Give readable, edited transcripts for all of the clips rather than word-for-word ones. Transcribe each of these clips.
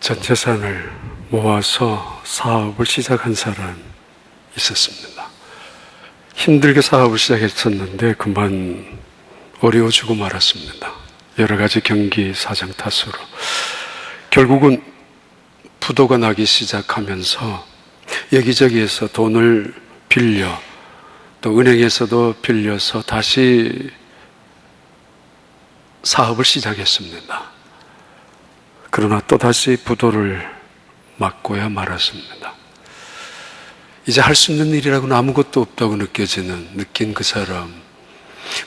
전 재산을 모아서 사업을 시작한 사람이 있었습니다. 힘들게 사업을 시작했었는데 그만 어려워지고 말았습니다. 여러 가지 경기 사정 탓으로. 결국은 부도가 나기 시작하면서 여기저기에서 돈을 빌려 또 은행에서도 빌려서 다시 사업을 시작했습니다. 그러나 또다시 부도를 맞고야 말았습니다. 이제 할 수 있는 일이라고는 아무것도 없다고 느낀 그 사람,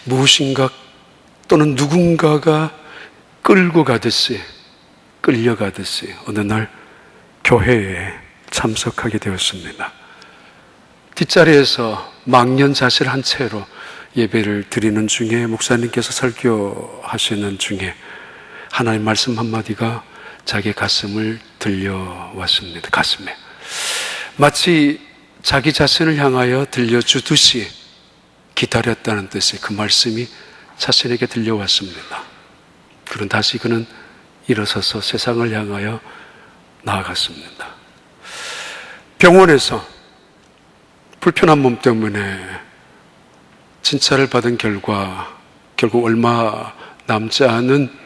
무엇인가 또는 누군가가 끌려가듯이 어느 날 교회에 참석하게 되었습니다. 뒷자리에서 망연자실 한 채로 예배를 드리는 중에 목사님께서 설교하시는 중에 하나님 말씀 한마디가 자기 가슴을 들려왔습니다. 가슴에. 마치 자기 자신을 향하여 들려주듯이 기다렸다는 뜻의 그 말씀이 자신에게 들려왔습니다. 그런 다시 그는 일어서서 세상을 향하여 나아갔습니다. 병원에서 불편한 몸 때문에 진찰을 받은 결과 결국 얼마 남지 않은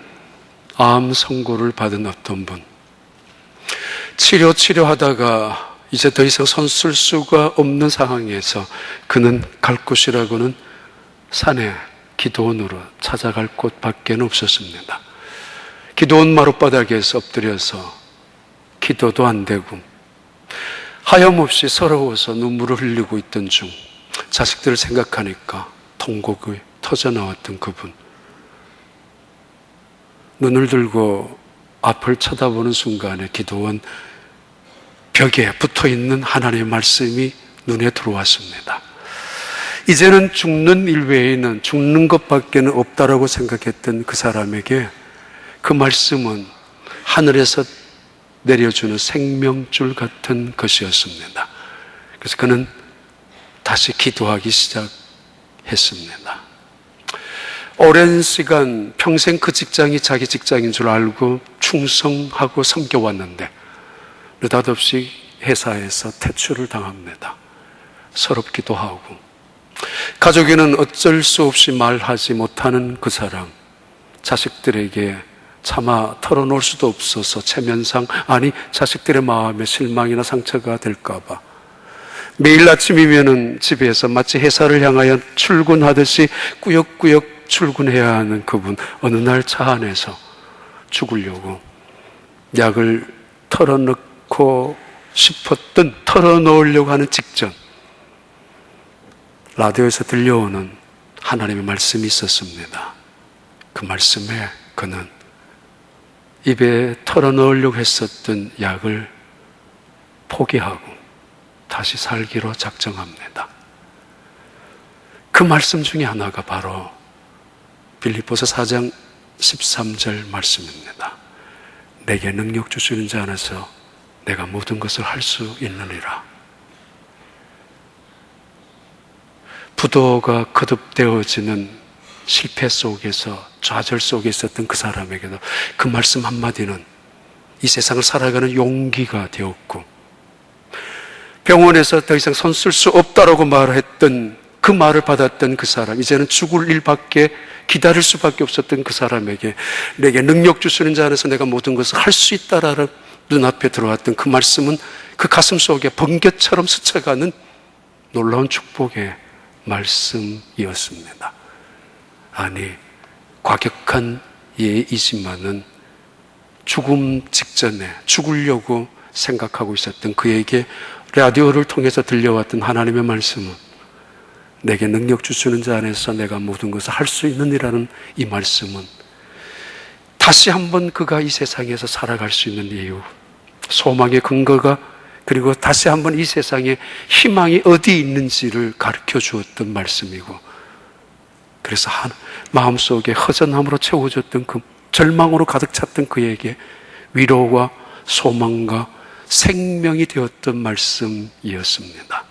암 선고를 받은 어떤 분, 치료하다가 이제 더 이상 손 쓸 수가 없는 상황에서 그는 갈 곳이라고는 산에 기도원으로 찾아갈 곳밖에 없었습니다. 기도원 마룻바닥에서 엎드려서 기도도 안 되고 하염없이 서러워서 눈물을 흘리고 있던 중 자식들을 생각하니까 통곡이 터져나왔던 그분, 눈을 들고 앞을 쳐다보는 순간에 기도원 벽에 붙어있는 하나님의 말씀이 눈에 들어왔습니다. 이제는 죽는 일 외에는 죽는 것밖에 없다라고 생각했던 그 사람에게 그 말씀은 하늘에서 내려주는 생명줄 같은 것이었습니다. 그래서 그는 다시 기도하기 시작했습니다. 오랜 시간 평생 그 직장이 자기 직장인 줄 알고 충성하고 섬겨왔는데 느닷없이 회사에서 퇴출을 당합니다. 서럽기도 하고 가족에는 어쩔 수 없이 말하지 못하는 그 사람, 자식들에게 차마 털어놓을 수도 없어서 체면상, 아니 자식들의 마음에 실망이나 상처가 될까봐 매일 아침이면은 집에서 마치 회사를 향하여 출근하듯이 꾸역꾸역 출근해야 하는 그분, 어느 날 차 안에서 죽으려고 약을 털어넣고 싶었던, 털어놓으려고 하는 직전 라디오에서 들려오는 하나님의 말씀이 있었습니다. 그 말씀에 그는 입에 털어넣으려고 했었던 약을 포기하고 다시 살기로 작정합니다. 그 말씀 중에 하나가 바로 빌립보서 4장 13절 말씀입니다. 내게 능력 주시는 자 안에서 내가 모든 것을 할 수 있느니라. 부도가 거듭되어지는 실패 속에서, 좌절 속에 있었던 그 사람에게도 그 말씀 한마디는 이 세상을 살아가는 용기가 되었고, 병원에서 더 이상 손 쓸 수 없다라고 말했던 그 말을 받았던 그 사람, 이제는 죽을 일밖에 기다릴 수밖에 없었던 그 사람에게 내게 능력 주시는 자 안에서 내가 모든 것을 할 수 있다라는 눈앞에 들어왔던 그 말씀은 그 가슴 속에 번개처럼 스쳐가는 놀라운 축복의 말씀이었습니다. 아니, 과격한 예이지만은 죽음 직전에 죽으려고 생각하고 있었던 그에게 라디오를 통해서 들려왔던 하나님의 말씀은 내게 능력 주시는 자 안에서 내가 모든 것을 할 수 있느니라는 이 말씀은 다시 한번 그가 이 세상에서 살아갈 수 있는 이유, 소망의 근거가, 그리고 다시 한번 이 세상에 희망이 어디 있는지를 가르쳐 주었던 말씀이고, 그래서 마음속에 허전함으로 채워졌던 그 절망으로 가득 찼던 그에게 위로와 소망과 생명이 되었던 말씀이었습니다.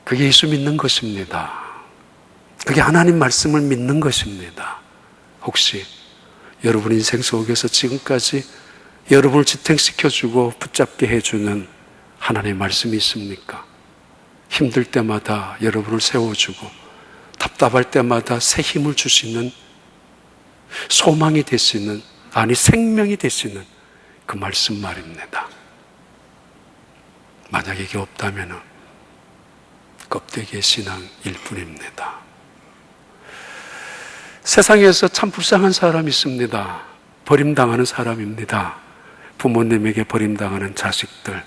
그게 예수 믿는 것입니다. 그게 하나님 말씀을 믿는 것입니다. 혹시 여러분 인생 속에서 지금까지 여러분을 지탱시켜주고 붙잡게 해주는 하나님의 말씀이 있습니까? 힘들 때마다 여러분을 세워주고 답답할 때마다 새 힘을 주시는, 소망이 되시는, 아니 생명이 되시는 그 말씀 말입니다. 만약 이게 없다면 껍데기의 신앙일 뿐입니다. 세상에서 참 불쌍한 사람이 있습니다. 버림당하는 사람입니다. 부모님에게 버림당하는 자식들.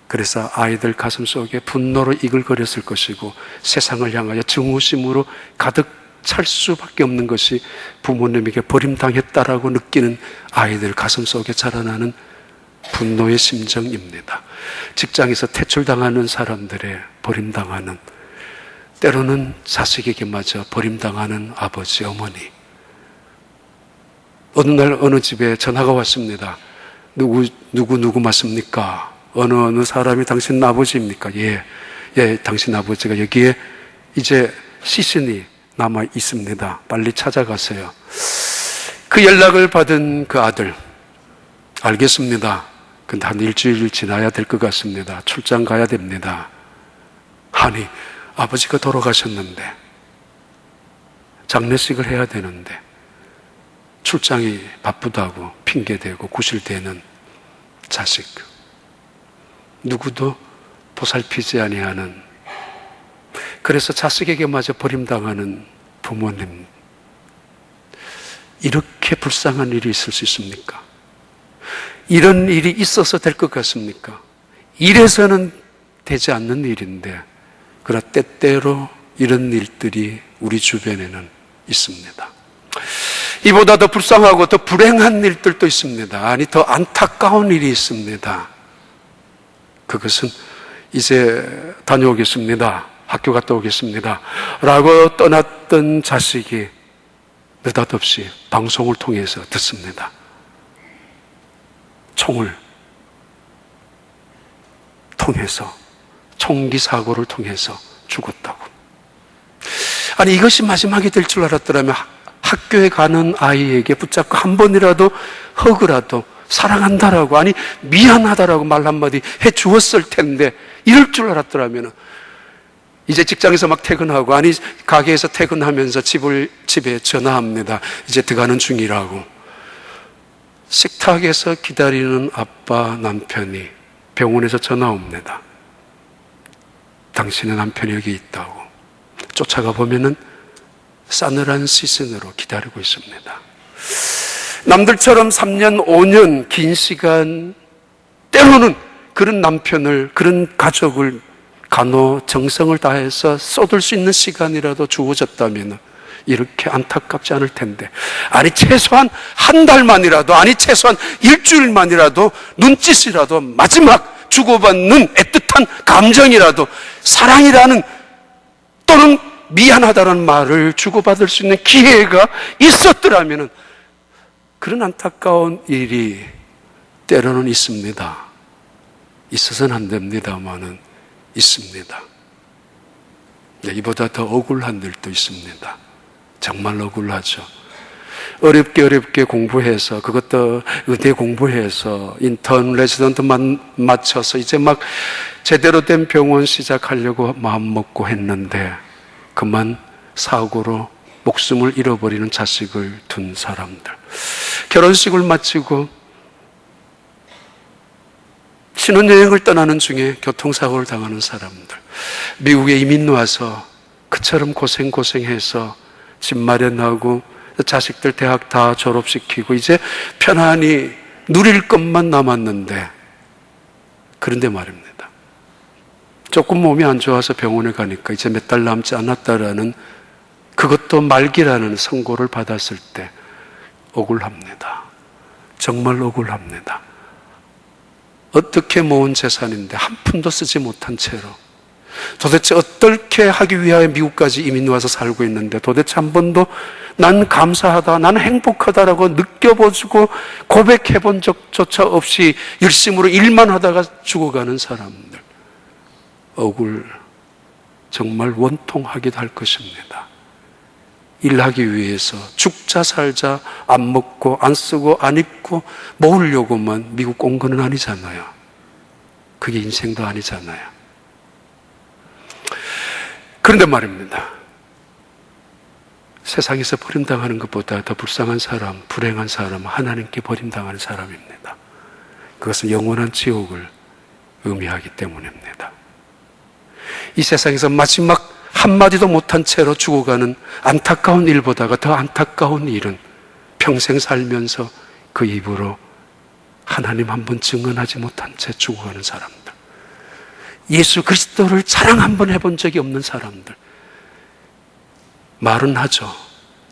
그래서 아이들 가슴 속에 분노로 이글거렸을 것이고 세상을 향하여 증오심으로 가득 찰 수밖에 없는 것이 부모님에게 버림당했다라고 느끼는 아이들 가슴 속에 자라나는 분노의 심정입니다. 직장에서 퇴출당하는 사람들의 버림당하는, 때로는 자식에게마저 버림당하는 아버지, 어머니. 어느 날 어느 집에 전화가 왔습니다. 누구 맞습니까? 어느 사람이 당신 아버지입니까? 예, 당신 아버지가 여기에 이제 시신이 남아 있습니다. 빨리 찾아가세요. 그 연락을 받은 그 아들, 알겠습니다. 근데 한 일주일 지나야 될 것 같습니다. 출장 가야 됩니다. 아니, 아버지가 돌아가셨는데, 장례식을 해야 되는데, 출장이 바쁘다고 핑계대고 구실대는 자식. 누구도 보살피지 아니하는, 그래서 자식에게마저 버림당하는 부모님. 이렇게 불쌍한 일이 있을 수 있습니까? 이런 일이 있어서 될 것 같습니까? 이래서는 되지 않는 일인데, 그러나 때때로 이런 일들이 우리 주변에는 있습니다. 이보다 더 불쌍하고 더 불행한 일들도 있습니다. 아니, 더 안타까운 일이 있습니다. 그것은 이제 다녀오겠습니다. 학교 갔다 오겠습니다. 라고 떠났던 자식이 느닷없이 방송을 통해서 듣습니다. 총을 통해서, 총기 사고를 통해서 죽었다고. 아니, 이것이 마지막이 될 줄 알았더라면 학교에 가는 아이에게 붙잡고 한 번이라도 허그라도 사랑한다라고, 아니 미안하다라고 말 한마디 해 주었을 텐데, 이럴 줄 알았더라면 이제 직장에서 막 퇴근하고, 아니 가게에서 퇴근하면서 집에 전화합니다. 이제 들어가는 중이라고. 식탁에서 기다리는 아빠, 남편이 병원에서 전화 옵니다. 당신의 남편이 여기 있다고. 쫓아가 보면은 싸늘한 시선으로 기다리고 있습니다. 남들처럼 3년, 5년 긴 시간, 때로는 그런 남편을, 그런 가족을 간호정성을 다해서 쏟을 수 있는 시간이라도 주어졌다면 이렇게 안타깝지 않을 텐데, 아니 최소한 한 달만이라도, 아니 최소한 일주일만이라도 눈짓이라도, 마지막 주고받는 애틋한 감정이라도, 사랑이라는 또는 미안하다는 말을 주고받을 수 있는 기회가 있었더라면, 그런 안타까운 일이 때로는 있습니다. 있어서는 안 됩니다만은 있습니다. 이보다 더 억울한 일도 있습니다. 정말 억울하죠. 어렵게 공부해서, 그것도 의대 공부해서 인턴, 레지던트만 맞춰서 이제 막 제대로 된 병원 시작하려고 마음먹고 했는데, 그만 사고로 목숨을 잃어버리는 자식을 둔 사람들, 결혼식을 마치고 신혼여행을 떠나는 중에 교통사고를 당하는 사람들, 미국에 이민 와서 그처럼 고생해서 집 마련하고 자식들 대학 다 졸업시키고 이제 편안히 누릴 것만 남았는데, 그런데 말입니다, 조금 몸이 안 좋아서 병원에 가니까 이제 몇 달 남지 않았다라는, 그것도 말기라는 선고를 받았을 때 억울합니다. 정말 억울합니다. 어떻게 모은 재산인데 한 푼도 쓰지 못한 채로 도대체 어떻게 하기 위하여 미국까지 이민 와서 살고 있는데, 도대체 한 번도 난 감사하다, 난 행복하다라고 느껴보고 고백해본 적조차 없이 열심으로 일만 하다가 죽어가는 사람들, 정말 원통하기도 할 것입니다. 일하기 위해서 죽자 살자 안 먹고 안 쓰고 안 입고 모으려고만 미국 온 건 아니잖아요. 그게 인생도 아니잖아요. 그런데 말입니다. 세상에서 버림당하는 것보다 더 불쌍한 사람, 불행한 사람, 하나님께 버림당하는 사람입니다. 그것은 영원한 지옥을 의미하기 때문입니다. 이 세상에서 마지막 한마디도 못한 채로 죽어가는 안타까운 일보다가 더 안타까운 일은 평생 살면서 그 입으로 하나님 한 번 증언하지 못한 채 죽어가는 사람들, 예수 그리스도를 자랑 한 번 해본 적이 없는 사람들. 말은 하죠.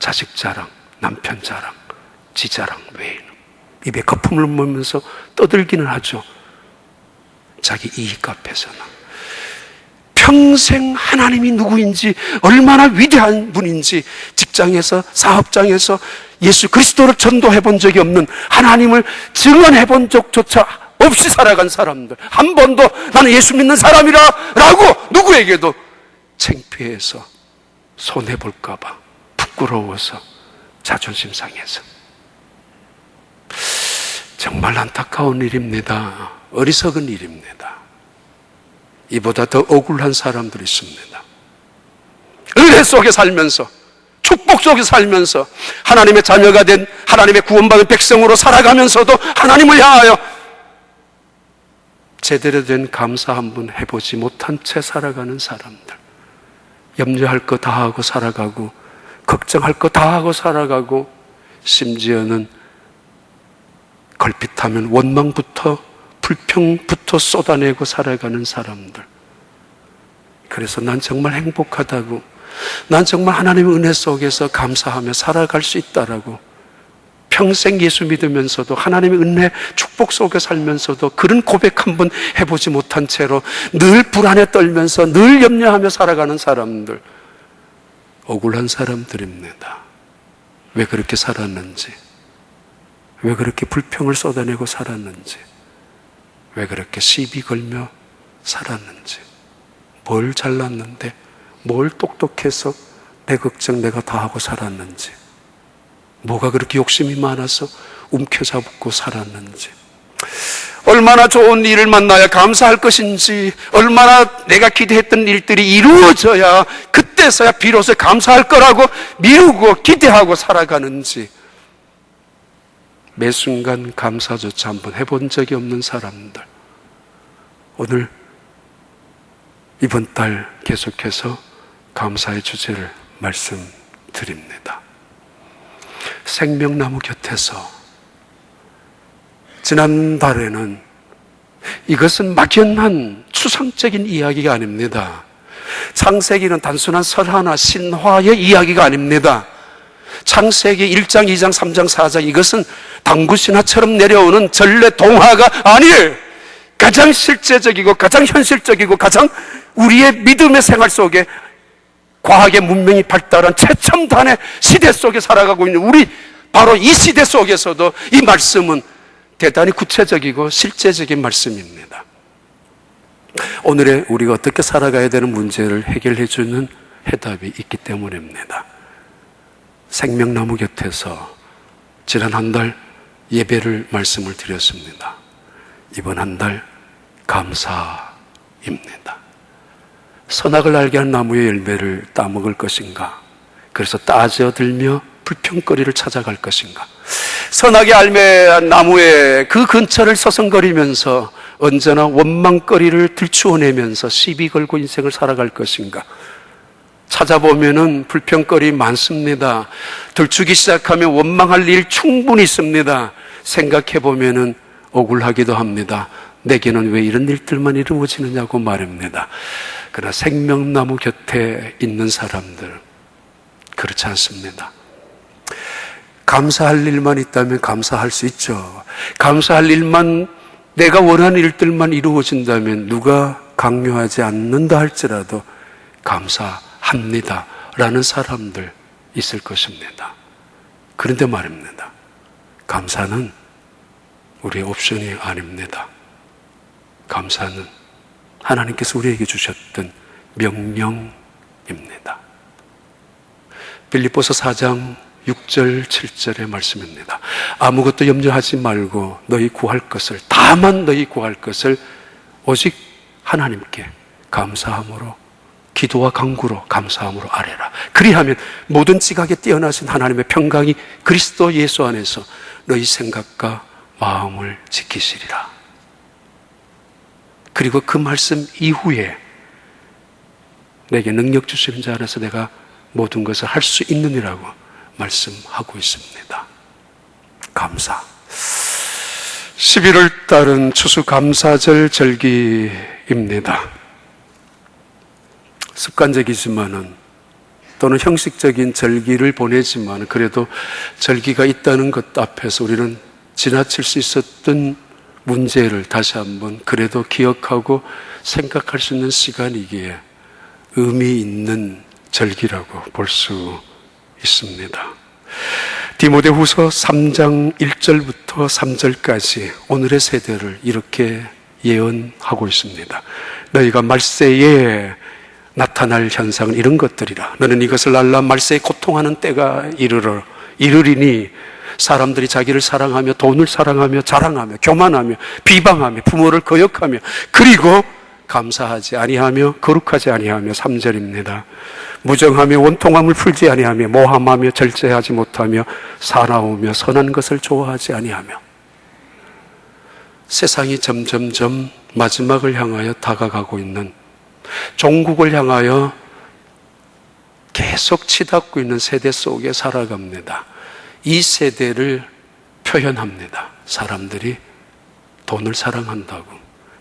자식 자랑, 남편 자랑, 지 자랑 외에는. 입에 거품을 물면서 떠들기는 하죠. 자기 이익 앞에서는. 평생 하나님이 누구인지, 얼마나 위대한 분인지, 직장에서, 사업장에서 예수 그리스도를 전도해 본 적이 없는, 하나님을 증언해 본 적조차 없이 살아간 사람들, 한 번도 나는 예수 믿는 사람이라 라고 누구에게도 창피해서, 손해볼까봐, 부끄러워서, 자존심 상해서. 정말 안타까운 일입니다. 어리석은 일입니다. 이보다 더 억울한 사람들이 있습니다. 은혜 속에 살면서, 축복 속에 살면서, 하나님의 자녀가 된, 하나님의 구원받은 백성으로 살아가면서도 하나님을 향하여 제대로 된 감사 한번 해보지 못한 채 살아가는 사람들. 염려할 거 다 하고 살아가고, 걱정할 거 다 하고 살아가고, 심지어는 걸핏하면 원망부터, 불평부터 쏟아내고 살아가는 사람들. 그래서 난 정말 행복하다고, 난 정말 하나님의 은혜 속에서 감사하며 살아갈 수 있다라고, 평생 예수 믿으면서도 하나님의 은혜 축복 속에 살면서도 그런 고백 한 번 해보지 못한 채로 늘 불안에 떨면서 늘 염려하며 살아가는 사람들, 억울한 사람들입니다. 왜 그렇게 살았는지, 왜 그렇게 불평을 쏟아내고 살았는지, 왜 그렇게 시비 걸며 살았는지, 뭘 잘났는데, 뭘 똑똑해서 내 걱정 내가 다 하고 살았는지, 뭐가 그렇게 욕심이 많아서 움켜잡고 살았는지, 얼마나 좋은 일을 만나야 감사할 것인지, 얼마나 내가 기대했던 일들이 이루어져야 그때서야 비로소 감사할 거라고 미루고 기대하고 살아가는지, 매 순간 감사조차 한번 해본 적이 없는 사람들. 오늘 이번 달 계속해서 감사의 주제를 말씀드립니다. 생명나무 곁에서. 지난달에는 이것은 막연한 추상적인 이야기가 아닙니다. 창세기는 단순한 설화나 신화의 이야기가 아닙니다. 창세기 1장, 2장, 3장, 4장, 이것은 당구신화처럼 내려오는 전래 동화가 아니에요. 가장 실제적이고 가장 현실적이고 가장 우리의 믿음의 생활 속에 과학의 문명이 발달한 최첨단의 시대 속에 살아가고 있는 우리 바로 이 시대 속에서도 이 말씀은 대단히 구체적이고 실제적인 말씀입니다. 오늘의 우리가 어떻게 살아가야 되는 문제를 해결해 주는 해답이 있기 때문입니다. 생명나무 곁에서 지난 한 달 예배를 말씀을 드렸습니다. 이번 한 달 감사입니다. 선악을 알게 한 나무의 열매를 따먹을 것인가? 그래서 따져들며 불평거리를 찾아갈 것인가? 선악의 알매 나무의 그 근처를 서성거리면서 언제나 원망거리를 들추어내면서 시비 걸고 인생을 살아갈 것인가? 찾아보면은 불평거리 많습니다. 들추기 시작하면 원망할 일 충분히 있습니다. 생각해보면은 억울하기도 합니다. 내게는 왜 이런 일들만 이루어지느냐고 말입니다. 그러나 생명나무 곁에 있는 사람들, 그렇지 않습니다. 감사할 일만 있다면 감사할 수 있죠. 감사할 일만, 내가 원하는 일들만 이루어진다면 누가 강요하지 않는다 할지라도 감사합니다 라는 사람들 있을 것입니다. 그런데 말입니다. 감사는 우리의 옵션이 아닙니다. 감사는 하나님께서 우리에게 주셨던 명령입니다. 빌립보서 4장 6절 7절의 말씀입니다. 아무것도 염려하지 말고 너희 구할 것을, 다만 너희 구할 것을 오직 하나님께 감사함으로, 기도와 간구로 감사함으로 아뢰라. 그리하면 모든 지각에 뛰어나신 하나님의 평강이 그리스도 예수 안에서 너희 생각과 마음을 지키시리라. 그리고 그 말씀 이후에 내게 능력 주시는 자 안에서 내가 모든 것을 할 수 있느니라고 말씀하고 있습니다. 감사. 11월 달은 추수감사절 절기입니다. 습관적이지만은 또는 형식적인 절기를 보내지만 그래도 절기가 있다는 것 앞에서 우리는 지나칠 수 있었던 문제를 다시 한번 그래도 기억하고 생각할 수 있는 시간이기에 의미 있는 절기라고 볼 수 있습니다. 디모데후서 3장 1절부터 3절까지 오늘의 세대를 이렇게 예언하고 있습니다. 너희가 말세에 나타날 현상은 이런 것들이라. 너는 이것을 알라. 말세에 고통하는 때가 이르리니 사람들이 자기를 사랑하며 돈을 사랑하며 자랑하며 교만하며 비방하며 부모를 거역하며 그리고 감사하지 아니하며 거룩하지 아니하며 3절입니다. 무정하며 원통함을 풀지 아니하며 모함하며 절제하지 못하며 사나우며 선한 것을 좋아하지 아니하며. 세상이 점점점 마지막을 향하여 다가가고 있는, 종국을 향하여 계속 치닫고 있는 세대 속에 살아갑니다. 이 세대를 표현합니다. 사람들이 돈을 사랑한다고,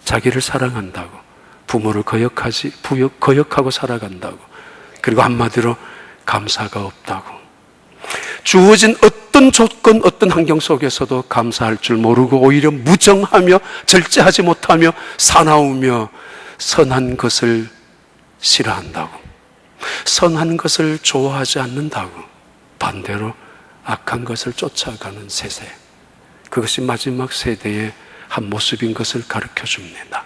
자기를 사랑한다고, 부모를 거역하고 살아간다고, 그리고 한마디로 감사가 없다고. 주어진 어떤 조건, 어떤 환경 속에서도 감사할 줄 모르고 오히려 무정하며 절제하지 못하며 사나우며 선한 것을 싫어한다고, 선한 것을 좋아하지 않는다고, 반대로 악한 것을 쫓아가는 세대. 그것이 마지막 세대의 한 모습인 것을 가르쳐 줍니다.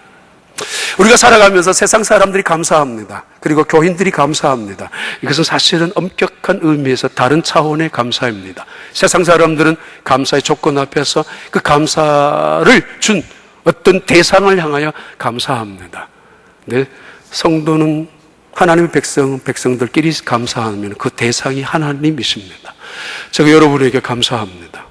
우리가 살아가면서 세상 사람들이 감사합니다. 그리고 교인들이 감사합니다. 이것은 사실은 엄격한 의미에서 다른 차원의 감사입니다. 세상 사람들은 감사의 조건 앞에서 그 감사를 준 어떤 대상을 향하여 감사합니다. 근데 성도는 하나님의 백성들끼리 감사하면 그 대상이 하나님이십니다. 제가 여러분에게 감사합니다.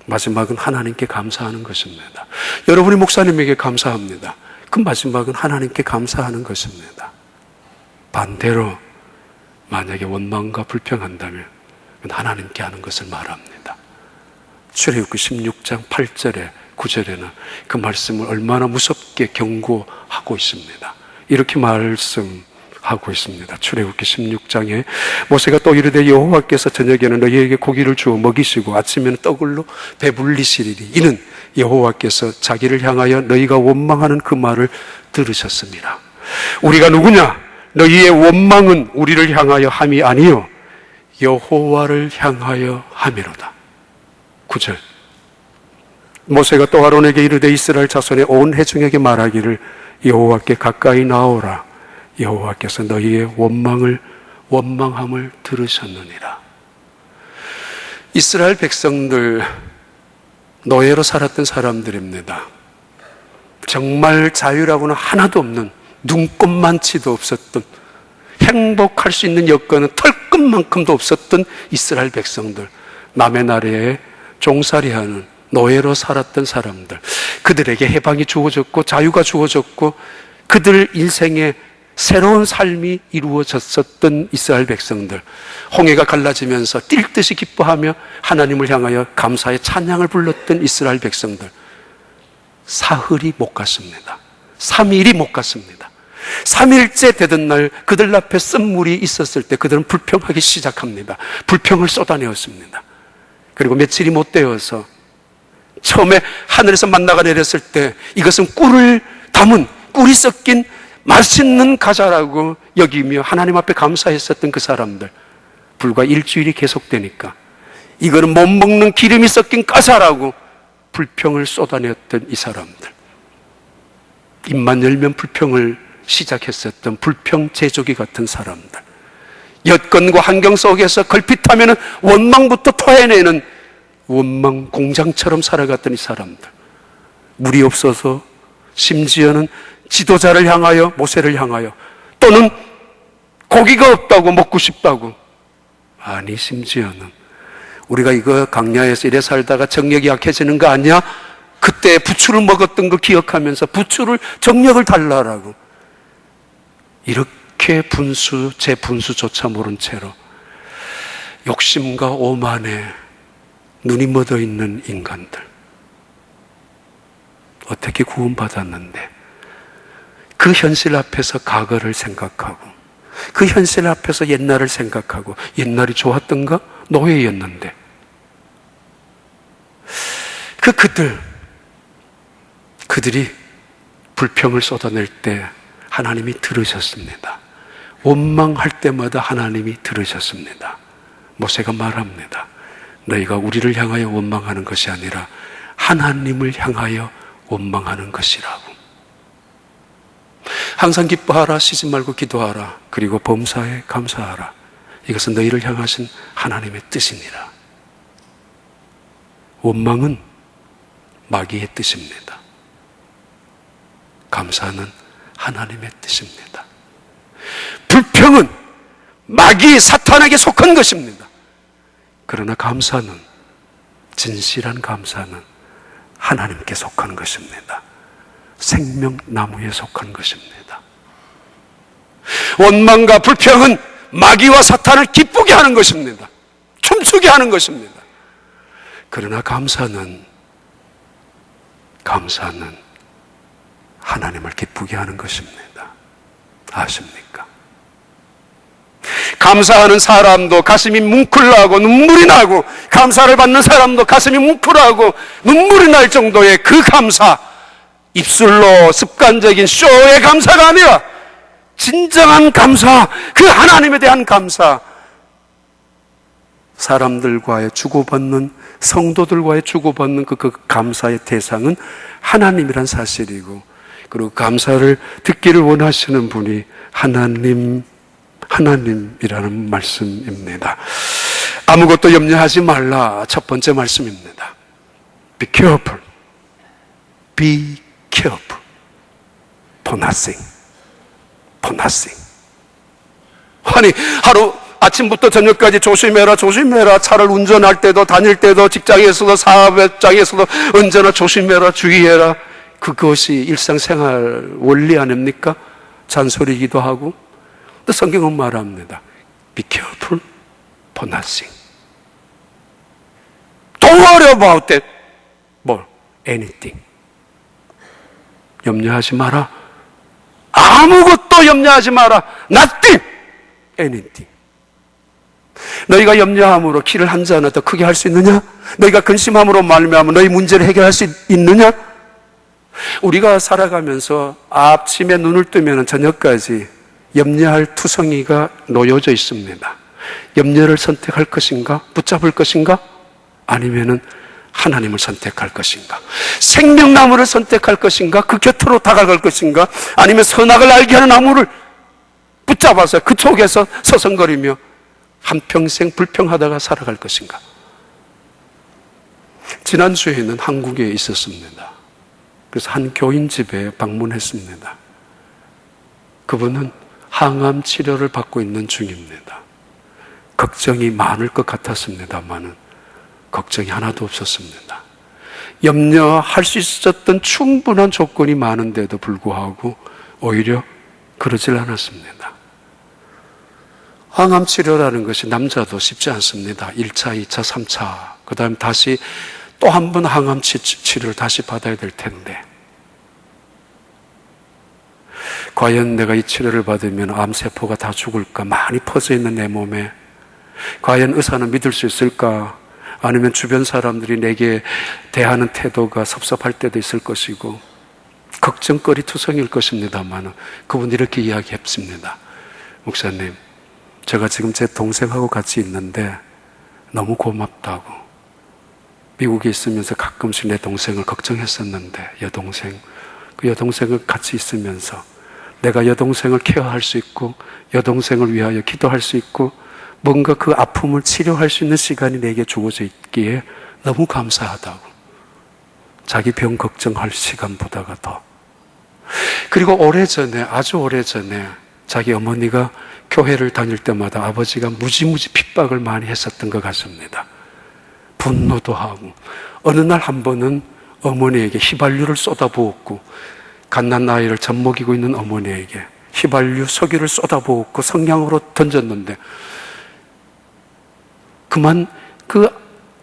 마지막은 하나님께 감사하는 것입니다. 여러분이 목사님에게 감사합니다. 그 마지막은 하나님께 감사하는 것입니다. 반대로 만약에 원망과 불평한다면 그건 하나님께 하는 것을 말합니다. 출애굽기 16장 8절에 9절에는 그 말씀을 얼마나 무섭게 경고하고 있습니다. 이렇게 말씀하고 있습니다. 출애굽기 16장에 모세가 또 이르되 여호와께서 저녁에는 너희에게 고기를 주어 먹이시고 아침에는 떡을로 배불리시리니 이는 여호와께서 자기를 향하여 너희가 원망하는 그 말을 들으셨습니다. 우리가 누구냐? 너희의 원망은 우리를 향하여 함이 아니요 여호와를 향하여 함이로다. 9절. 모세가 또 아론에게 이르되 이스라엘 자손의 온 회중에게 말하기를 여호와께 가까이 나오라. 여호와께서 너희의 원망함을 들으셨느니라. 이스라엘 백성들 노예로 살았던 사람들입니다. 정말 자유라고는 하나도 없는, 눈꼽만치도 없었던, 행복할 수 있는 여건은 털끝만큼도 없었던 이스라엘 백성들, 남의 나라에 종살이하는 노예로 살았던 사람들, 그들에게 해방이 주어졌고 자유가 주어졌고 그들 인생에 새로운 삶이 이루어졌었던 이스라엘 백성들, 홍해가 갈라지면서 뛸 듯이 기뻐하며 하나님을 향하여 감사의 찬양을 불렀던 이스라엘 백성들, 사흘이 못 갔습니다. 3일이 못 갔습니다. 3일째 되던 날 그들 앞에 쓴물이 있었을 때 그들은 불평하기 시작합니다. 불평을 쏟아내었습니다. 그리고 며칠이 못 되어서 처음에 하늘에서 만나가 내렸을 때 이것은 꿀을 담은, 꿀이 섞인 맛있는 과자라고 여기며 하나님 앞에 감사했었던 그 사람들, 불과 일주일이 계속되니까 이거는 못 먹는 기름이 섞인 과자라고 불평을 쏟아냈던 이 사람들, 입만 열면 불평을 시작했었던 불평 제조기 같은 사람들, 여건과 환경 속에서 걸핏하면 원망부터 토해내는 원망 공장처럼 살아갔던 이 사람들, 물이 없어서 심지어는 지도자를 향하여, 모세를 향하여, 또는 고기가 없다고, 먹고 싶다고, 아니 심지어는 우리가 이거 강야에서 이래 살다가 정력이 약해지는 거 아니야? 그때 부추를 먹었던 거 기억하면서 부추를, 정력을 달라라고, 이렇게 제 분수조차 모른 채로 욕심과 오만에 눈이 묻어 있는 인간들, 어떻게 구원받았는데 그 현실 앞에서 과거를 생각하고, 그 현실 앞에서 옛날을 생각하고, 옛날이 좋았던가? 노예였는데. 그들이 불평을 쏟아낼 때 하나님이 들으셨습니다. 원망할 때마다 하나님이 들으셨습니다. 모세가 말합니다. 너희가 우리를 향하여 원망하는 것이 아니라 하나님을 향하여 원망하는 것이라고. 항상 기뻐하라, 쉬지 말고 기도하라, 그리고 범사에 감사하라. 이것은 너희를 향하신 하나님의 뜻이니라. 원망은 마귀의 뜻입니다. 감사는 하나님의 뜻입니다. 불평은 마귀, 사탄에게 속한 것입니다. 그러나 감사는, 진실한 감사는 하나님께 속한 것입니다. 생명나무에 속한 것입니다. 원망과 불평은 마귀와 사탄을 기쁘게 하는 것입니다. 춤추게 하는 것입니다. 그러나 감사는 하나님을 기쁘게 하는 것입니다. 아십니까? 감사하는 사람도 가슴이 뭉클하고 눈물이 나고, 감사를 받는 사람도 가슴이 뭉클하고 눈물이 날 정도의 그 감사, 입술로 습관적인 쇼의 감사가 아니라 진정한 감사, 그 하나님에 대한 감사, 사람들과의 주고받는, 성도들과의 주고받는 그 감사의 대상은 하나님이란 사실이고, 그리고 감사를 듣기를 원하시는 분이 하나님이라는 말씀입니다. 아무것도 염려하지 말라, 첫 번째 말씀입니다. Be careful. Be careful. For nothing. For nothing. 아니, 하루 아침부터 저녁까지 조심해라, 조심해라. 차를 운전할 때도, 다닐 때도, 직장에서도, 사업장에서도 언제나 조심해라, 주의해라. 그것이 일상생활 원리 아닙니까? 잔소리이기도 하고. 또 성경은 말합니다. Be careful for nothing. Don't worry about that. anything. 염려하지 마라. 아무것도 염려하지 마라. Nothing. Anything. 너희가 염려함으로 키를 한 잔 더 크게 할 수 있느냐? 너희가 근심함으로 말미암아 너희 문제를 해결할 수 있느냐? 우리가 살아가면서 아침에 눈을 뜨면 저녁까지 염려할 투성이가 놓여져 있습니다. 염려를 선택할 것인가? 붙잡을 것인가? 아니면은 하나님을 선택할 것인가? 생명나무를 선택할 것인가? 그 곁으로 다가갈 것인가? 아니면 선악을 알게 하는 나무를 붙잡아서 그쪽에서 서성거리며 한평생 불평하다가 살아갈 것인가? 지난주에는 한국에 있었습니다. 그래서 한 교인 집에 방문했습니다. 그분은 항암 치료를 받고 있는 중입니다. 걱정이 많을 것 같았습니다만은 걱정이 하나도 없었습니다. 염려할 수 있었던 충분한 조건이 많은데도 불구하고 오히려 그러질 않았습니다. 항암 치료라는 것이 남자도 쉽지 않습니다. 1차, 2차, 3차 그 다음 다시 또 한 번 항암 치료를 다시 받아야 될 텐데, 과연 내가 이 치료를 받으면 암세포가 다 죽을까? 많이 퍼져 있는 내 몸에 과연 의사는 믿을 수 있을까? 아니면 주변 사람들이 내게 대하는 태도가 섭섭할 때도 있을 것이고 걱정거리 투성일 것입니다만 그분이 이렇게 이야기했습니다. 목사님, 제가 지금 제 동생하고 같이 있는데 너무 고맙다고. 미국에 있으면서 가끔씩 내 동생을 걱정했었는데 그 여동생을 같이 있으면서 내가 여동생을 케어할 수 있고 여동생을 위하여 기도할 수 있고 뭔가 그 아픔을 치료할 수 있는 시간이 내게 주어져 있기에 너무 감사하다고. 자기 병 걱정할 시간보다가 더. 그리고 오래전에, 아주 오래전에 자기 어머니가 교회를 다닐 때마다 아버지가 무지무지 핍박을 많이 했었던 것 같습니다. 분노도 하고 어느 날 한 번은 어머니에게 휘발유를 쏟아부었고, 갓난 아이를 젖먹이고 있는 어머니에게 휘발유, 석유를 쏟아부었고 성냥으로 던졌는데, 그만 그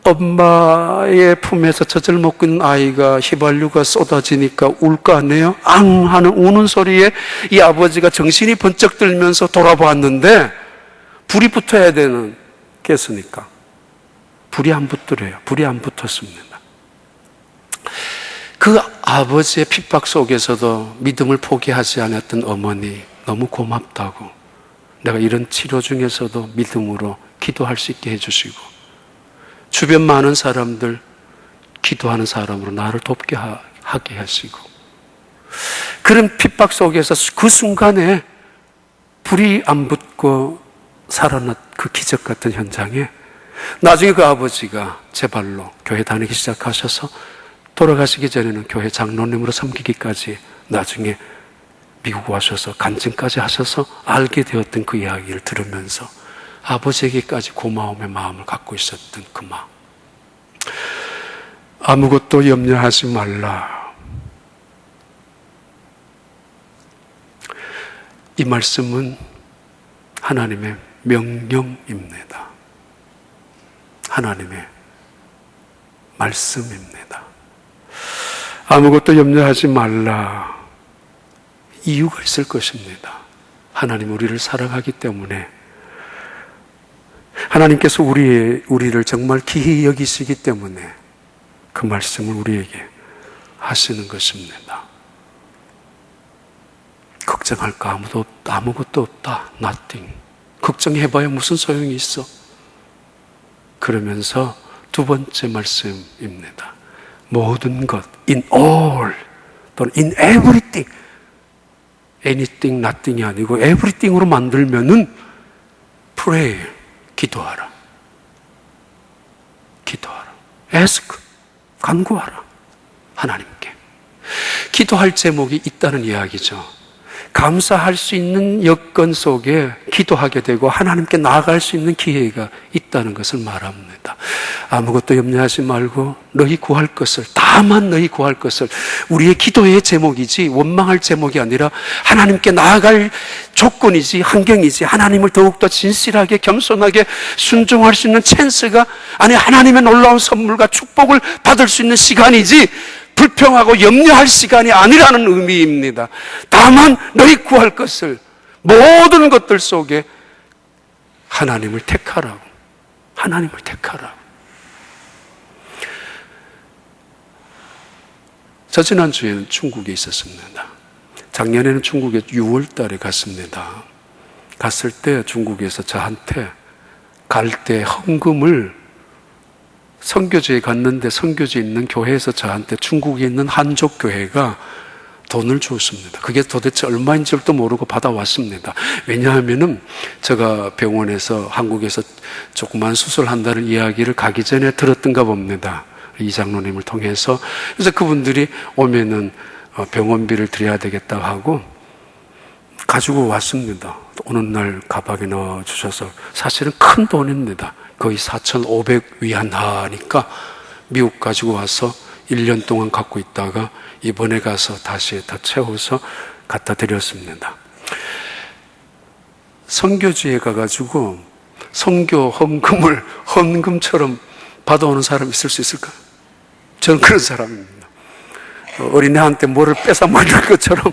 엄마의 품에서 젖을 먹고 있는 아이가 휘발유가 쏟아지니까 울 거 아니에요? 앙 하는 우는 소리에 이 아버지가 정신이 번쩍 들면서 돌아보았는데 불이 붙어야 되는 가스니까 불이 안 붙더래요. 불이 안 붙었습니다. 그 아버지의 핍박 속에서도 믿음을 포기하지 않았던 어머니, 너무 고맙다고. 내가 이런 치료 중에서도 믿음으로 기도할 수 있게 해주시고, 주변 많은 사람들 기도하는 사람으로 나를 돕게 하게 하시고, 그런 핍박 속에서 그 순간에 불이 안 붙고 살아난 그 기적 같은 현장에 나중에 그 아버지가 제 발로 교회 다니기 시작하셔서 돌아가시기 전에는 교회 장로님으로 섬기기까지, 나중에 미국 와셔서 간증까지 하셔서 알게 되었던 그 이야기를 들으면서 아버지에게까지 고마움의 마음을 갖고 있었던 그 마음. 아무것도 염려하지 말라. 이 말씀은 하나님의 명령입니다. 하나님의 말씀입니다. 아무것도 염려하지 말라. 이유가 있을 것입니다. 하나님 우리를 사랑하기 때문에, 하나님께서 우리를 정말 귀히 여기시기 때문에 그 말씀을 우리에게 하시는 것입니다. 걱정할 거 아무것도 없다. Nothing. 걱정해봐야 무슨 소용이 있어. 그러면서 두 번째 말씀입니다. 모든 것, in all, 또는 in everything. anything, nothing이 아니고 everything으로 만들면은 pray, 기도하라. 기도하라. ask, 간구하라. 하나님께. 기도할 제목이 있다는 이야기죠. 감사할 수 있는 여건 속에 기도하게 되고 하나님께 나아갈 수 있는 기회가 있다는 것을 말합니다. 아무것도 염려하지 말고 너희 구할 것을, 다만 너희 구할 것을, 우리의 기도의 제목이지 원망할 제목이 아니라 하나님께 나아갈 조건이지 환경이지, 하나님을 더욱더 진실하게 겸손하게 순종할 수 있는 찬스가, 아니 하나님의 놀라운 선물과 축복을 받을 수 있는 시간이지 불평하고 염려할 시간이 아니라는 의미입니다. 다만 너희 구할 것을, 모든 것들 속에 하나님을 택하라고. 하나님을 택하라고. 저 지난주에는 중국에 있었습니다. 작년에는 중국에 6월 달에 갔습니다. 갔을 때 중국에서 저한테 갈 때 헌금을, 선교지에 갔는데 선교지에 있는 교회에서 저한테 중국에 있는 한족 교회가 돈을 줬습니다. 그게 도대체 얼마인지도 모르고 받아왔습니다. 왜냐하면은 제가 병원에서, 한국에서 조그만 수술한다는 이야기를 가기 전에 들었던가 봅니다. 이 장로님을 통해서. 그래서 그분들이 오면은 병원비를 드려야 되겠다 하고 가지고 왔습니다. 오는 날 가방에 넣어주셔서, 사실은 큰 돈입니다. 거의 4,500위안 하니까 미국 가지고 와서 1년 동안 갖고 있다가 이번에 가서 다시 더 채워서 갖다 드렸습니다. 선교지에 가가지고 선교 헌금을 헌금처럼 받아오는 사람 있을 수 있을까? 저는 그런 사람입니다. 어린애한테 뭐를 뺏어 먹을 것처럼.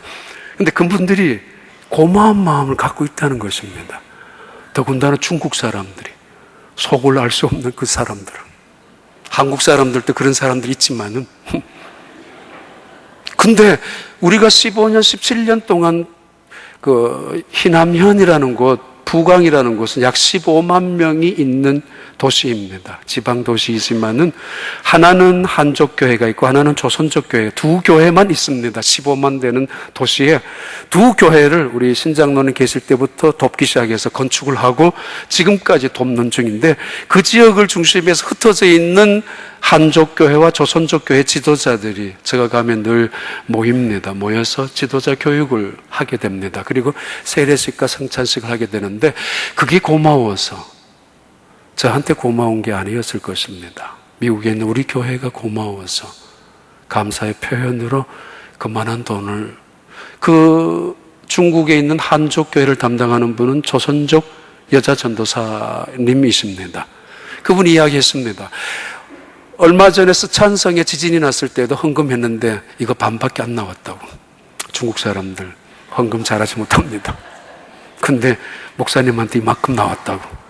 근데 그분들이 고마운 마음을 갖고 있다는 것입니다. 더군다나 중국 사람들이, 속을 알 수 없는 그 사람들은, 한국 사람들도 그런 사람들이 있지만은, 근데 우리가 15년, 17년 동안 그 희남현이라는 곳, 부광이라는 곳은 약 15만 명이 있는 도시입니다. 지방 도시이지만은 하나는 한족교회가 있고 하나는 조선족교회, 두 교회만 있습니다. 15만 되는 도시에 두 교회를 우리 신장로님 계실 때부터 돕기 시작해서 건축을 하고 지금까지 돕는 중인데, 그 지역을 중심해서 흩어져 있는 한족교회와 조선족교회 지도자들이 제가 가면 늘 모입니다. 모여서 지도자 교육을 하게 됩니다. 그리고 세례식과 성찬식을 하게 되는데, 그게 고마워서, 저한테 고마운 게 아니었을 것입니다. 미국에 있는 우리 교회가 고마워서 감사의 표현으로 그만한 돈을, 그 중국에 있는 한족 교회를 담당하는 분은 조선족 여자 전도사님이십니다. 그분이 이야기했습니다. 얼마 전에 스촨성에 지진이 났을 때도 헌금했는데 이거 반밖에 안 나왔다고. 중국 사람들 헌금 잘하지 못합니다. 근데 목사님한테 이만큼 나왔다고.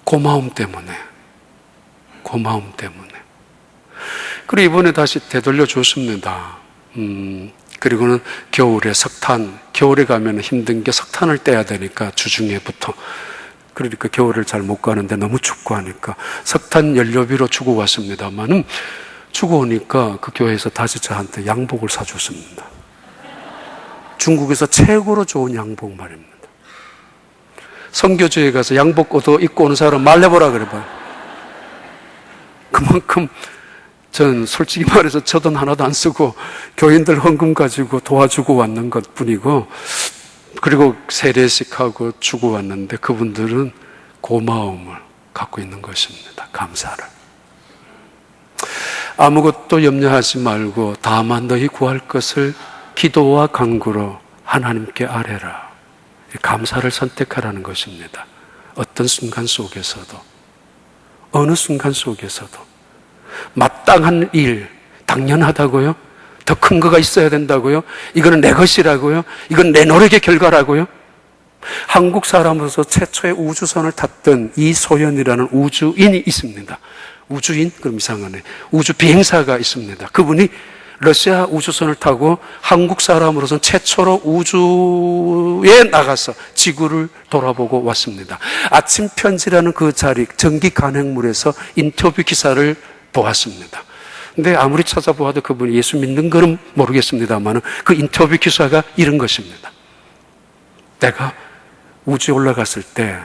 고마움 때문에. 그리고 이번에 다시 되돌려 줬습니다. 그리고는 겨울에 석탄, 겨울에 가면 힘든 게 석탄을 떼야 되니까 주중에부터. 그러니까 겨울을 잘 못 가는데 너무 춥고 하니까 석탄 연료비로 주고 왔습니다만은, 주고 오니까 그 교회에서 다시 저한테 양복을 사줬습니다. 중국에서 최고로 좋은 양복 말입니다. 선교지에 가서 양복 입고 오는 사람 말려보라 그래봐요. 그만큼 전 솔직히 말해서 저 돈 하나도 안 쓰고 교인들 헌금 가지고 도와주고 왔는 것 뿐이고, 그리고 세례식하고 주고 왔는데 그분들은 고마움을 갖고 있는 것입니다. 감사를. 아무것도 염려하지 말고 다만 너희 구할 것을 기도와 간구로 하나님께 아뢰라. 감사를 선택하라는 것입니다. 어떤 순간 속에서도, 어느 순간 속에서도 마땅한 일, 당연하다고요? 더 큰 거가 있어야 된다고요? 이거는 내 것이라고요? 이건 내 노력의 결과라고요? 한국 사람으로서 최초의 우주선을 탔던 이소연이라는 우주인이 있습니다. 우주인? 그럼 이상하네. 우주 비행사가 있습니다. 그분이 러시아 우주선을 타고 한국 사람으로서는 최초로 우주에 나가서 지구를 돌아보고 왔습니다. 아침 편지라는 그 자리, 전기 간행물에서 인터뷰 기사를 보았습니다. 근데 아무리 찾아보아도 그분이 예수 믿는 거는 모르겠습니다만 그 인터뷰 기사가 이런 것입니다. 내가 우주에 올라갔을 때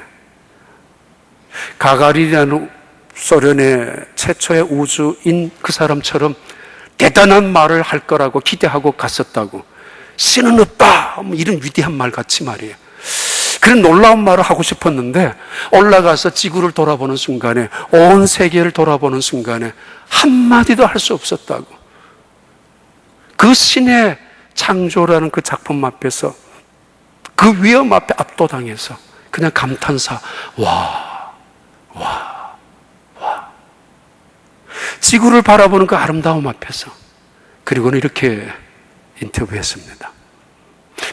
가가린이라는 소련의 최초의 우주인 그 사람처럼 대단한 말을 할 거라고 기대하고 갔었다고. 신은 없다, 이런 위대한 말 같이 말이에요. 그런 놀라운 말을 하고 싶었는데 올라가서 지구를 돌아보는 순간에, 온 세계를 돌아보는 순간에 한마디도 할 수 없었다고. 그 신의 창조라는 그 작품 앞에서, 그 위험 앞에 압도당해서 그냥 감탄사, 와. 지구를 바라보는 그 아름다움 앞에서. 그리고는 이렇게 인터뷰했습니다.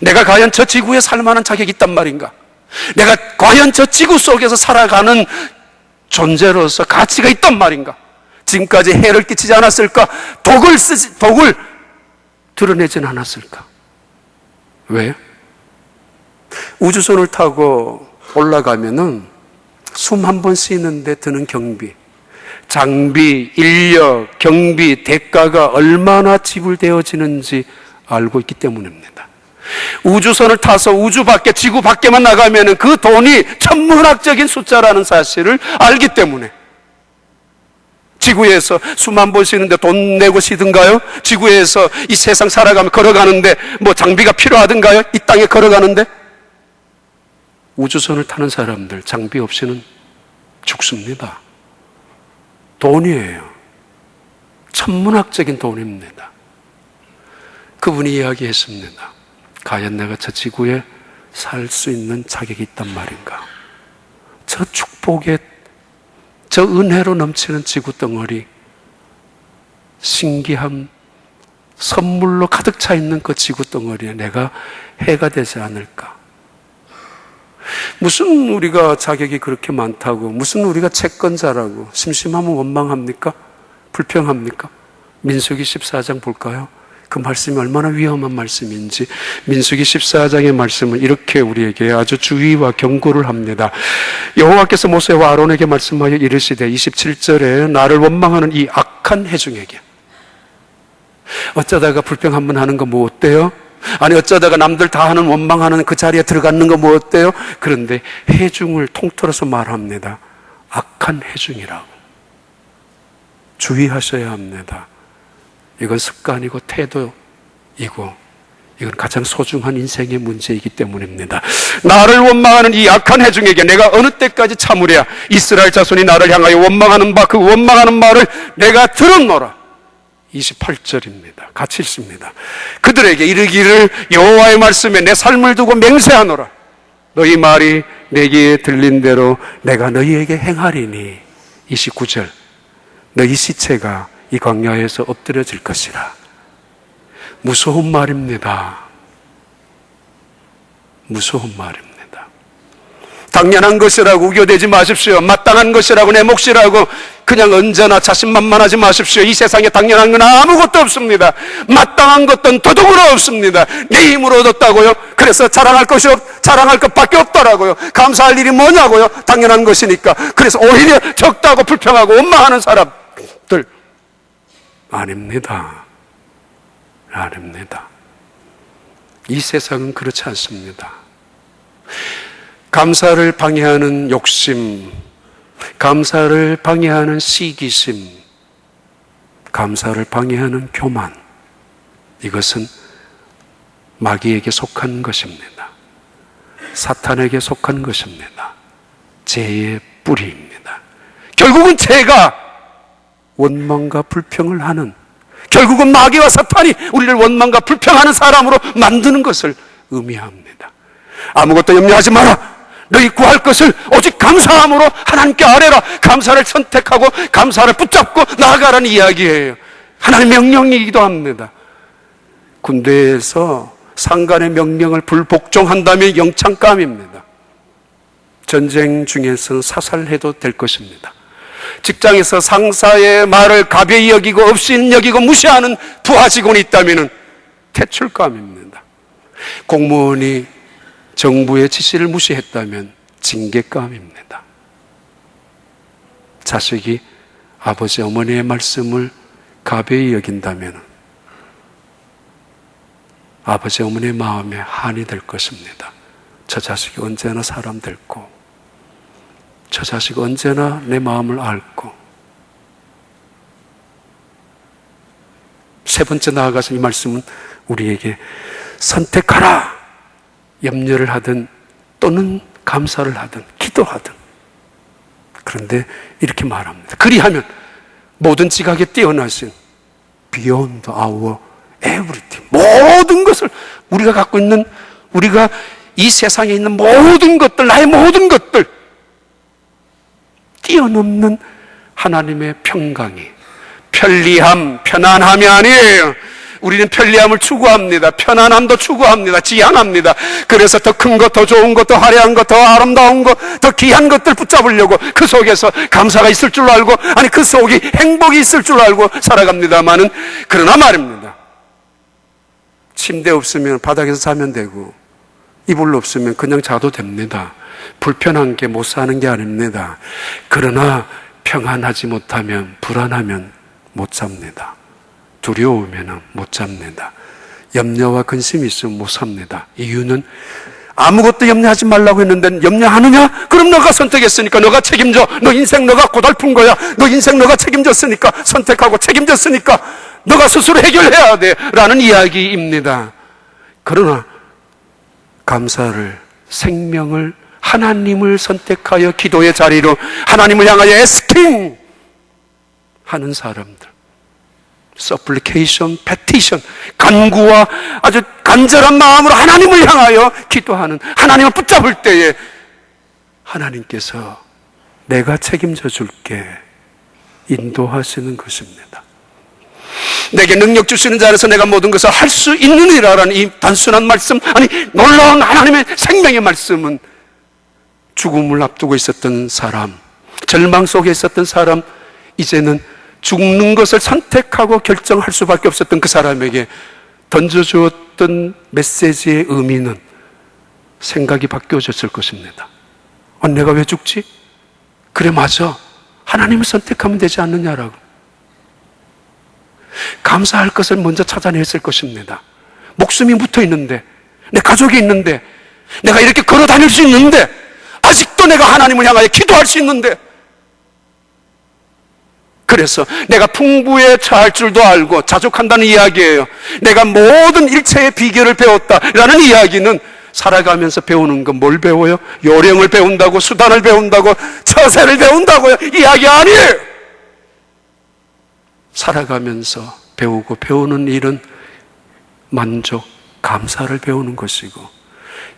내가 과연 저 지구에 살만한 자격이 있단 말인가? 내가 과연 저 지구 속에서 살아가는 존재로서 가치가 있단 말인가? 지금까지 해를 끼치지 않았을까? 독을 드러내진 않았을까? 왜? 우주선을 타고 올라가면은 숨 한 번 쉬는데 드는 경비, 장비, 인력, 경비, 대가가 얼마나 지불되어지는지 알고 있기 때문입니다. 우주선을 타서 우주 밖에, 지구 밖에만 나가면 그 돈이 천문학적인 숫자라는 사실을 알기 때문에. 지구에서 숨 한 번 쉬는데 돈 내고 쉬든가요? 지구에서 이 세상 살아가면 걸어가는데 뭐 장비가 필요하든가요? 이 땅에 걸어가는데? 우주선을 타는 사람들 장비 없이는 죽습니다. 돈이에요. 천문학적인 돈입니다. 그분이 이야기했습니다. 과연 내가 저 지구에 살 수 있는 자격이 있단 말인가? 저 축복의, 저 은혜로 넘치는 지구 덩어리, 신기한 선물로 가득 차 있는 그 지구 덩어리에 내가 해가 되지 않을까? 무슨 우리가 자격이 그렇게 많다고, 무슨 우리가 채권자라고 심심하면 원망합니까? 불평합니까? 민수기 14장 볼까요? 그 말씀이 얼마나 위험한 말씀인지 민수기 14장의 말씀은 이렇게 우리에게 아주 주의와 경고를 합니다. 여호와께서 모세와 아론에게 말씀하여 이르시되 27절에 나를 원망하는 이 악한 회중에게, 어쩌다가 불평 한번 하는 거 뭐 어때요? 아니 어쩌다가 남들 다 하는 원망하는 그 자리에 들어가는 거 뭐 어때요? 그런데 회중을 통틀어서 말합니다. 악한 회중이라고. 주의하셔야 합니다. 이건 습관이고 태도이고 이건 가장 소중한 인생의 문제이기 때문입니다. 나를 원망하는 이 악한 회중에게 내가 어느 때까지 참으랴? 이스라엘 자손이 나를 향하여 원망하는 바 그 원망하는 말을 내가 들었노라. 28절입니다. 같이 읽습니다. 그들에게 이르기를 여호와의 말씀에 내 삶을 두고 맹세하노라. 너희 말이 내게 들린 대로 내가 너희에게 행하리니. 29절. 너희 시체가 이 광야에서 엎드려질 것이라. 무서운 말입니다. 무서운 말입니다. 당연한 것이라고 우겨대지 마십시오. 마땅한 것이라고 내 몫이라고 그냥 언제나 자신만만하지 마십시오. 이 세상에 당연한 건 아무것도 없습니다. 마땅한 것은 도둑으로 없습니다. 내 힘으로 얻었다고요? 그래서 자랑할 것밖에 없더라고요. 감사할 일이 뭐냐고요? 당연한 것이니까. 그래서 오히려 적다고 불평하고 원망하는 사람들 아닙니다. 아닙니다. 이 세상은 그렇지 않습니다. 감사를 방해하는 욕심, 감사를 방해하는 시기심, 감사를 방해하는 교만, 이것은 마귀에게 속한 것입니다. 사탄에게 속한 것입니다. 죄의 뿌리입니다. 결국은 죄가 원망과 불평을 하는, 결국은 마귀와 사탄이 우리를 원망과 불평하는 사람으로 만드는 것을 의미합니다. 아무것도 염려하지 마라. 너희 구할 것을 오직 감사함으로 하나님께 아뢰라. 감사를 선택하고 감사를 붙잡고 나아가라는 이야기예요. 하나님의 명령이기도 합니다. 군대에서 상관의 명령을 불복종한다면 영창감입니다. 전쟁 중에서는 사살해도 될 것입니다. 직장에서 상사의 말을 가벼이 여기고 없인 여기고 무시하는 부하 직원이 있다면 퇴출감입니다. 공무원이 정부의 지시를 무시했다면 징계감입니다. 자식이 아버지 어머니의 말씀을 가벼이 여긴다면 아버지 어머니의 마음에 한이 될 것입니다. 저 자식이 언제나 사람 될고, 저 자식이 언제나 내 마음을 앓고. 세 번째 나아가서 이 말씀은 우리에게 선택하라. 염려를 하든 또는 감사를 하든 기도하든. 그런데 이렇게 말합니다. 그리하면 모든 지각에 뛰어나신 beyond our everything, 모든 것을 우리가 갖고 있는, 우리가 이 세상에 있는 모든 것들, 나의 모든 것들 뛰어넘는 하나님의 평강이, 편리함, 편안함이 아니에요. 우리는 편리함을 추구합니다. 편안함도 추구합니다. 지향합니다. 그래서 더 큰 것, 더 좋은 것, 더 화려한 것, 더 아름다운 것, 더 귀한 것들 붙잡으려고 그 속에서 감사가 있을 줄 알고, 아니 그 속에 행복이 있을 줄 알고 살아갑니다마는, 그러나 말입니다. 침대 없으면 바닥에서 자면 되고, 이불 없으면 그냥 자도 됩니다. 불편한 게 못 사는 게 아닙니다. 그러나 평안하지 못하면, 불안하면 못 잡니다. 두려우면 못 잡니다. 염려와 근심이 있으면 못 삽니다. 이유는 아무것도 염려하지 말라고 했는데 염려하느냐? 그럼 너가 선택했으니까 너가 책임져. 너 인생 너가 고달픈 거야. 너 인생 너가 책임졌으니까, 선택하고 책임졌으니까 너가 스스로 해결해야 돼 라는 이야기입니다. 그러나 감사를, 생명을, 하나님을 선택하여 기도의 자리로 하나님을 향하여 에스킹 하는 사람들, supplication, petition, 간구와 아주 간절한 마음으로 하나님을 향하여 기도하는, 하나님을 붙잡을 때에 하나님께서 내가 책임져 줄게 인도하시는 것입니다. 내게 능력 주시는 자라서 내가 모든 것을 할 수 있느니라라는 이 단순한 말씀, 아니 놀라운 하나님의 생명의 말씀은 죽음을 앞두고 있었던 사람, 절망 속에 있었던 사람, 이제는 죽는 것을 선택하고 결정할 수밖에 없었던 그 사람에게 던져주었던 메시지의 의미는 생각이 바뀌어졌을 것입니다. 내가 왜 죽지? 그래, 맞아. 하나님을 선택하면 되지 않느냐라고. 감사할 것을 먼저 찾아냈을 것입니다. 목숨이 붙어 있는데, 내 가족이 있는데, 내가 이렇게 걸어 다닐 수 있는데, 아직도 내가 하나님을 향하여 기도할 수 있는데, 그래서 내가 풍부에 처할 줄도 알고 자족한다는 이야기예요. 내가 모든 일체의 비결을 배웠다라는 이야기는 살아가면서 배우는 건 뭘 배워요? 요령을 배운다고, 수단을 배운다고, 처세를 배운다고요? 이야기 아니에요. 살아가면서 배우고 배우는 일은 만족, 감사를 배우는 것이고,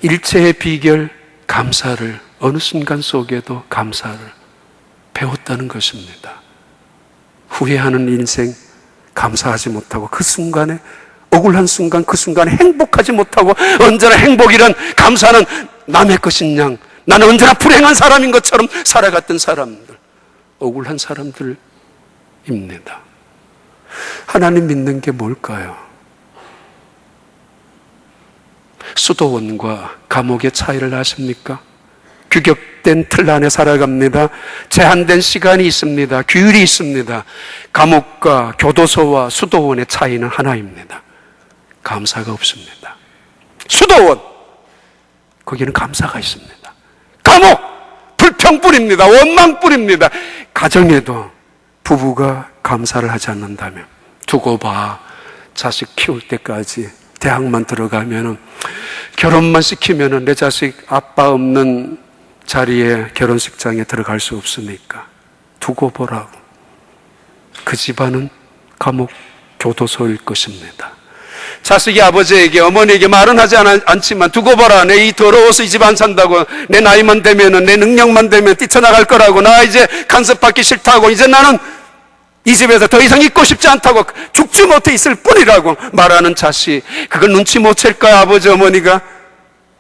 일체의 비결, 감사를 어느 순간 속에도 감사를 배웠다는 것입니다. 후회하는 인생, 감사하지 못하고 그 순간에, 억울한 순간, 그 순간에 행복하지 못하고, 언제나 행복이란, 감사는 남의 것인 양, 나는 언제나 불행한 사람인 것처럼 살아갔던 사람들, 억울한 사람들입니다. 하나님 믿는 게 뭘까요? 수도원과 감옥의 차이를 아십니까? 규격된 틀 안에 살아갑니다. 제한된 시간이 있습니다. 규율이 있습니다. 감옥과 교도소와 수도원의 차이는 하나입니다. 감사가 없습니다. 수도원, 거기는 감사가 있습니다. 감옥, 불평뿐입니다. 원망뿐입니다. 가정에도 부부가 감사를 하지 않는다면, 두고 봐, 자식 키울 때까지 대학만 들어가면은, 결혼만 시키면은 내 자식 아빠 없는 자리에 결혼식장에 들어갈 수 없으니까 두고 보라고. 그 집안은 감옥, 교도소일 것입니다. 자식이 아버지에게, 어머니에게 말은 하지 않지만, 두고 보라, 내 이 더러워서 이 집 안 산다고, 내 나이만 되면은, 내 능력만 되면 뛰쳐나갈 거라고, 나 이제 간섭받기 싫다고, 이제 나는 이 집에서 더 이상 있고 싶지 않다고, 죽지 못해 있을 뿐이라고 말하는 자식, 그걸 눈치 못 챌까요? 아버지, 어머니가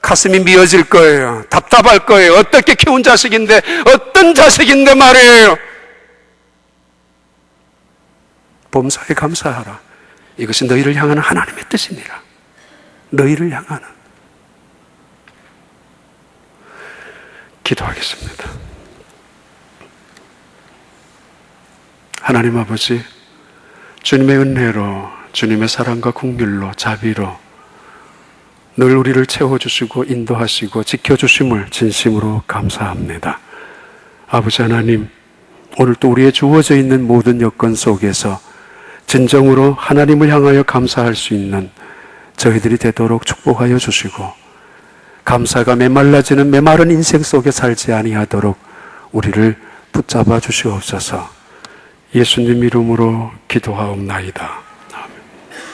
가슴이 미어질 거예요. 답답할 거예요. 어떻게 키운 자식인데, 어떤 자식인데 말이에요. 범사에 감사하라. 이것이 너희를 향하는 하나님의 뜻이니라. 너희를 향하는. 기도하겠습니다. 하나님 아버지, 주님의 은혜로, 주님의 사랑과 긍휼로, 자비로 늘 우리를 채워주시고 인도하시고 지켜주심을 진심으로 감사합니다. 아버지 하나님, 오늘 또 우리의 주어져 있는 모든 여건 속에서 진정으로 하나님을 향하여 감사할 수 있는 저희들이 되도록 축복하여 주시고, 감사가 메말라지는 메마른 인생 속에 살지 아니하도록 우리를 붙잡아 주시옵소서. 예수님 이름으로 기도하옵나이다.